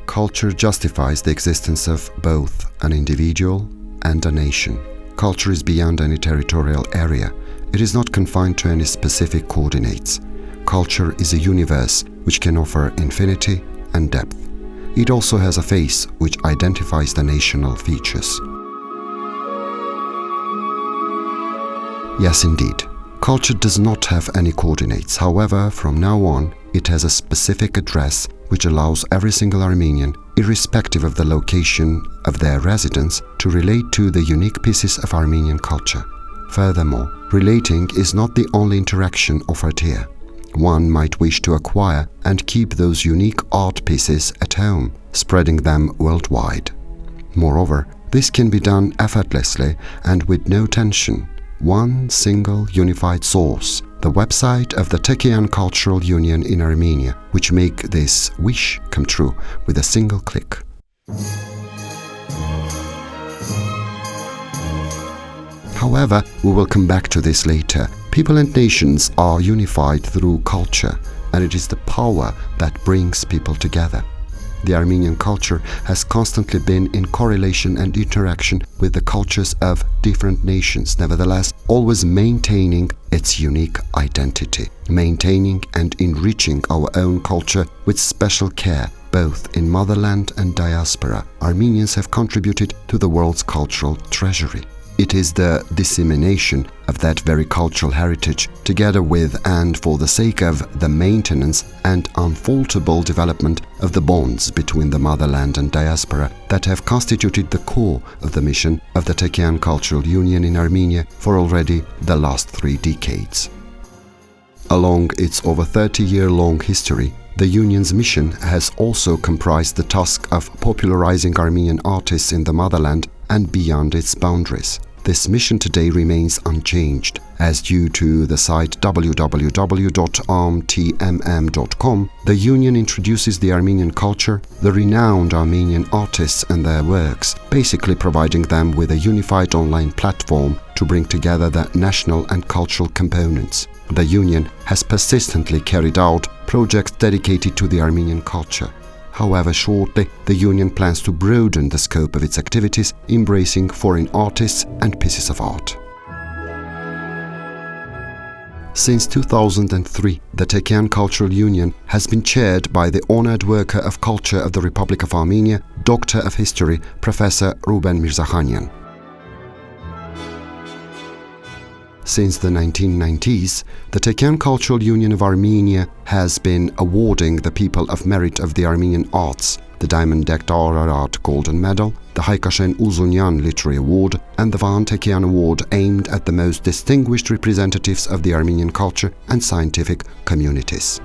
Culture justifies the existence of both an individual and a nation. Culture is beyond any territorial area. It is not confined to any specific coordinates. Culture is a universe which can offer infinity and depth. It also has a face which identifies the national features. Yes, indeed. Culture does not have any coordinates. However, from now on, it has a specific address which allows every single Armenian, irrespective of the location of their residence, to relate to the unique pieces of Armenian culture. Furthermore, relating is not the only interaction offered here. One might wish to acquire and keep those unique art pieces at home, spreading them worldwide. Moreover, this can be done effortlessly and with no tension. One single unified source, the website of the Tekeyan Cultural Union in Armenia, which make this wish come true with a single click. However, we will come back to this later. People and nations are unified through culture, and it is the power that brings people together. The Armenian culture has constantly been in correlation and interaction with the cultures of different nations, nevertheless always maintaining its unique identity, maintaining and enriching our own culture with special care. Both in motherland and diaspora, Armenians have contributed to the world's cultural treasury. It is the dissemination of that very cultural heritage, together with and for the sake of the maintenance and unfaultable development of the bonds between the motherland and diaspora, that have constituted the core of the mission of the Tekeyan Cultural Union in Armenia for already the last 3 decades. Along its over 30-year-long history, the Union's mission has also comprised the task of popularizing Armenian artists in the motherland and beyond its boundaries. This mission today remains unchanged, as due to the site www.armtmm.com, the Union introduces the Armenian culture, the renowned Armenian artists and their works, basically providing them with a unified online platform to bring together the national and cultural components. The Union has persistently carried out projects dedicated to the Armenian culture. However, shortly, the Union plans to broaden the scope of its activities, embracing foreign artists and pieces of art. Since 2003, the Tekeyan Cultural Union has been chaired by the honored worker of culture of the Republic of Armenia, Doctor of History, Professor Ruben Mirzakhanian. Since the 1990s, the Tekeyan Cultural Union of Armenia has been awarding the People of Merit of the Armenian Arts the Diamond-decked Ararat Golden Medal, the Haykashen Uzunyan Literary Award, and the Vahan Tekeyan Award aimed at the most distinguished representatives of the Armenian culture and scientific communities.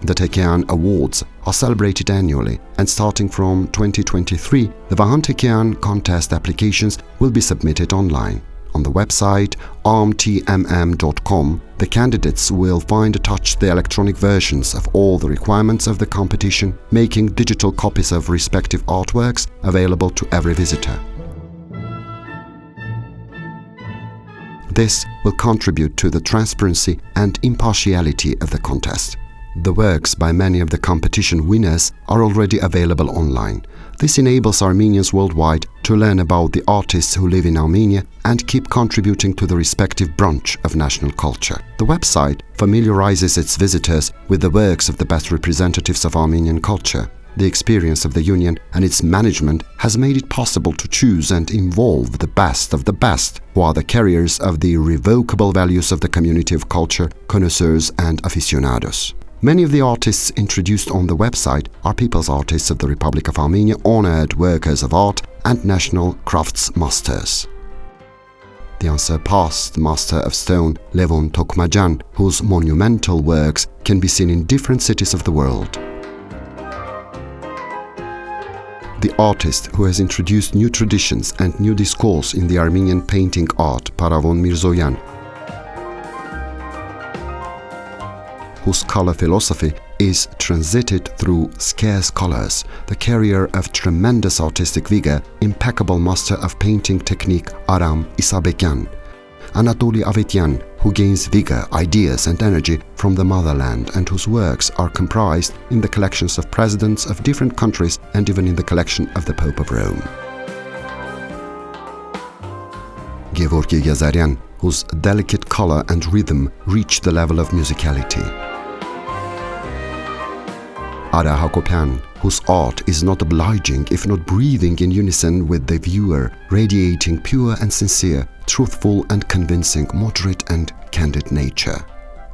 The Tekeyan Awards are celebrated annually, and starting from 2023, the Vahan Tekeyan contest applications will be submitted online. On the website armtmm.com, the candidates will find attached the electronic versions of all the requirements of the competition, making digital copies of respective artworks available to every visitor. This will contribute to the transparency and impartiality of the contest. The works by many of the competition winners are already available online. This enables Armenians worldwide to learn about the artists who live in Armenia and keep contributing to the respective branch of national culture. The website familiarizes its visitors with the works of the best representatives of Armenian culture. The experience of the Union and its management has made it possible to choose and involve the best of the best, who are the carriers of the irrevocable values of the community of culture, connoisseurs and aficionados. Many of the artists introduced on the website are people's artists of the Republic of Armenia, honored workers of art and national crafts masters. The unsurpassed master of stone, Levon Tokmajan, whose monumental works can be seen in different cities of the world. The artist who has introduced new traditions and new discourse in the Armenian painting art, Paravon Mirzoyan, whose color philosophy is transited through scarce colors, the carrier of tremendous artistic vigor, impeccable master of painting technique Aram Isabekyan, Anatoly Avetyan, who gains vigor, ideas and energy from the motherland and whose works are comprised in the collections of presidents of different countries and even in the collection of the Pope of Rome. Gevorgy Yazaryan, whose delicate color and rhythm reach the level of musicality. Ara Hakopian, whose art is not obliging if not breathing in unison with the viewer, radiating pure and sincere, truthful and convincing, moderate and candid nature.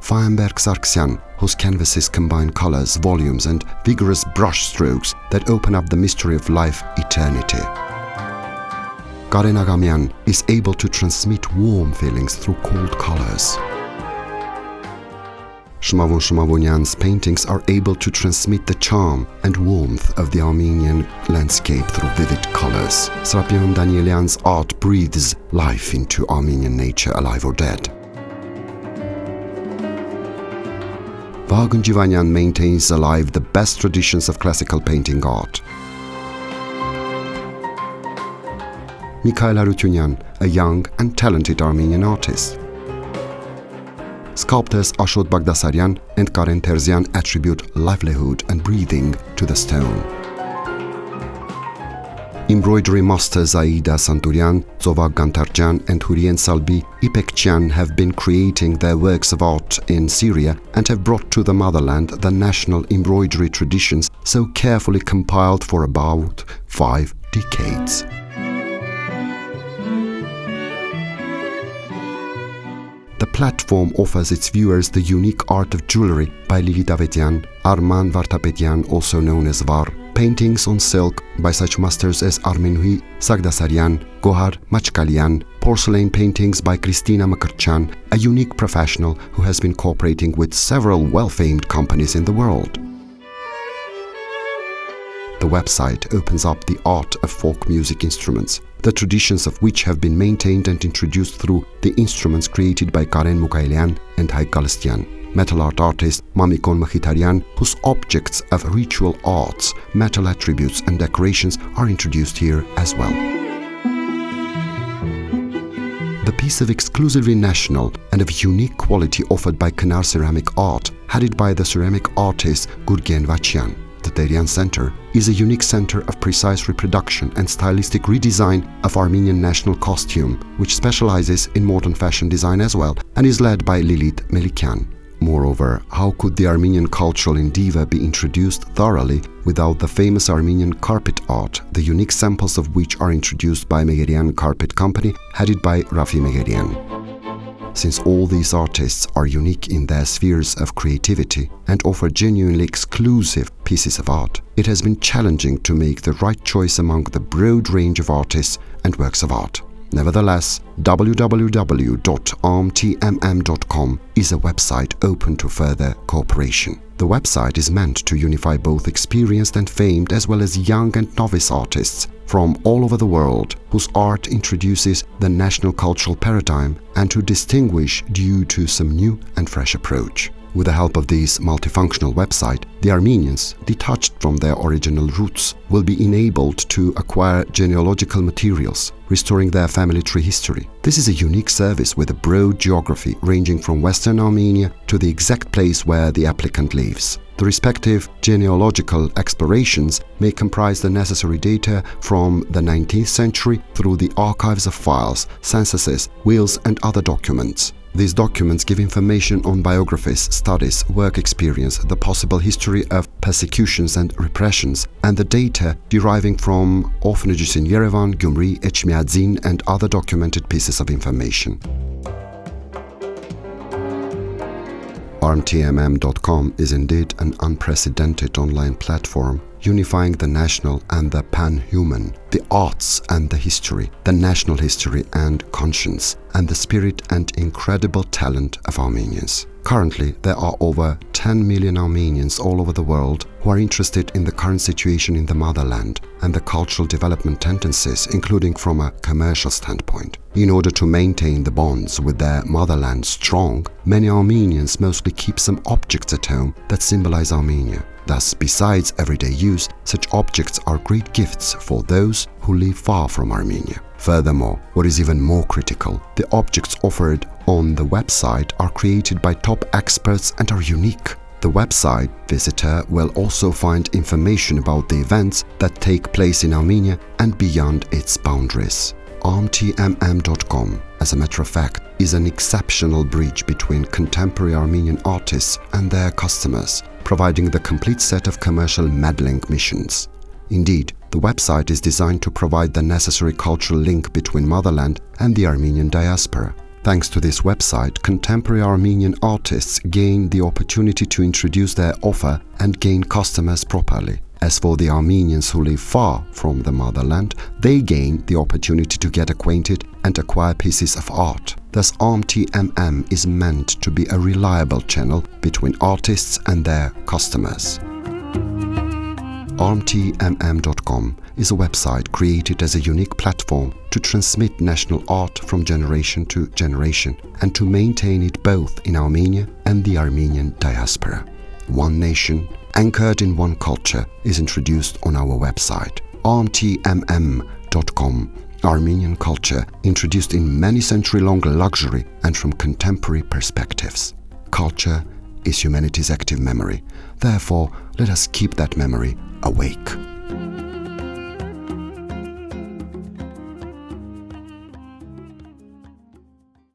Feinberg Sargsyan, whose canvases combine colors, volumes and vigorous brush strokes that open up the mystery of life eternity. Karen Agamian is able to transmit warm feelings through cold colors. Shmavon Shmavonyan's paintings are able to transmit the charm and warmth of the Armenian landscape through vivid colors. Serapion Danielian's art breathes life into Armenian nature, alive or dead. Vagan Jivanyan maintains alive the best traditions of classical painting art. Mikhail Arutyunyan, a young and talented Armenian artist. Sculptors Ashot Bagdasaryan and Karen Terzian attribute livelihood and breathing to the stone. Embroidery masters Aida Santurian, Zovag Gantarjan and Hurien Salbi Ipekchian have been creating their works of art in Syria and have brought to the motherland the national embroidery traditions so carefully compiled for about 5 decades. The platform offers its viewers the unique art of jewelry by Lili Davetian, Arman Vartapetian, also known as Var, paintings on silk by such masters as Armenui Sagdasaryan, Gohar Machkalian, porcelain paintings by Kristina Makarchan, a unique professional who has been cooperating with several well-famed companies in the world. The website opens up the art of folk music instruments, the traditions of which have been maintained and introduced through the instruments created by Karen Mukailian and Haik Galistian. Metal art artist Mamikon Mkhitarian, whose objects of ritual arts, metal attributes and decorations are introduced here as well. The piece of exclusively national and of unique quality offered by Kanar Ceramic Art, headed by the ceramic artist Gurgen Vachian. The Tekeyan Center is a unique center of precise reproduction and stylistic redesign of Armenian national costume, which specializes in modern fashion design as well and is led by Lilit Melikian. Moreover, how could the Armenian cultural endeavor be introduced thoroughly without the famous Armenian carpet art, the unique samples of which are introduced by Megherian Carpet Company, headed by Rafi Megherian. Since all these artists are unique in their spheres of creativity and offer genuinely exclusive pieces of art, it has been challenging to make the right choice among the broad range of artists and works of art. Nevertheless, www.armtmm.com is a website open to further cooperation. The website is meant to unify both experienced and famed as well as young and novice artists from all over the world whose art introduces the national cultural paradigm and to distinguish due to some new and fresh approach. With the help of this multifunctional website, the Armenians, detached from their original roots, will be enabled to acquire genealogical materials, restoring their family tree history. This is a unique service with a broad geography ranging from Western Armenia to the exact place where the applicant lives. The respective genealogical explorations may comprise the necessary data from the 19th century through the archives of files, censuses, wills and other documents. These documents give information on biographies, studies, work experience, the possible history of persecutions and repressions, and the data deriving from orphanages in Yerevan, Gyumri, Echmiadzin, and other documented pieces of information. armtmm.com is indeed an unprecedented online platform unifying the national and the pan-human, the arts and the history, the national history and conscience, and the spirit and incredible talent of Armenians. Currently, there are over 10 million Armenians all over the world who are interested in the current situation in the motherland and the cultural development tendencies, including from a commercial standpoint. In order to maintain the bonds with their motherland strong, many Armenians mostly keep some objects at home that symbolize Armenia. Thus, besides everyday use, such objects are great gifts for those who live far from Armenia. Furthermore, what is even more critical, the objects offered on the website are created by top experts and are unique. The website visitor will also find information about the events that take place in Armenia and beyond its boundaries. armtmm.com, as a matter of fact, is an exceptional bridge between contemporary Armenian artists and their customers, providing the complete set of commercial meddling missions. Indeed, the website is designed to provide the necessary cultural link between motherland and the Armenian diaspora. Thanks to this website, contemporary Armenian artists gain the opportunity to introduce their offer and gain customers properly. As for the Armenians who live far from the motherland, they gain the opportunity to get acquainted and acquire pieces of art. Thus, ArmTMM is meant to be a reliable channel between artists and their customers. armtmm.com is a website created as a unique platform to transmit national art from generation to generation and to maintain it both in Armenia and the Armenian diaspora. One nation, anchored in one culture, is introduced on our website. armtmm.com, Armenian culture introduced in many century-long luxury and from contemporary perspectives. Culture is humanity's active memory. Therefore, let us keep that memory awake.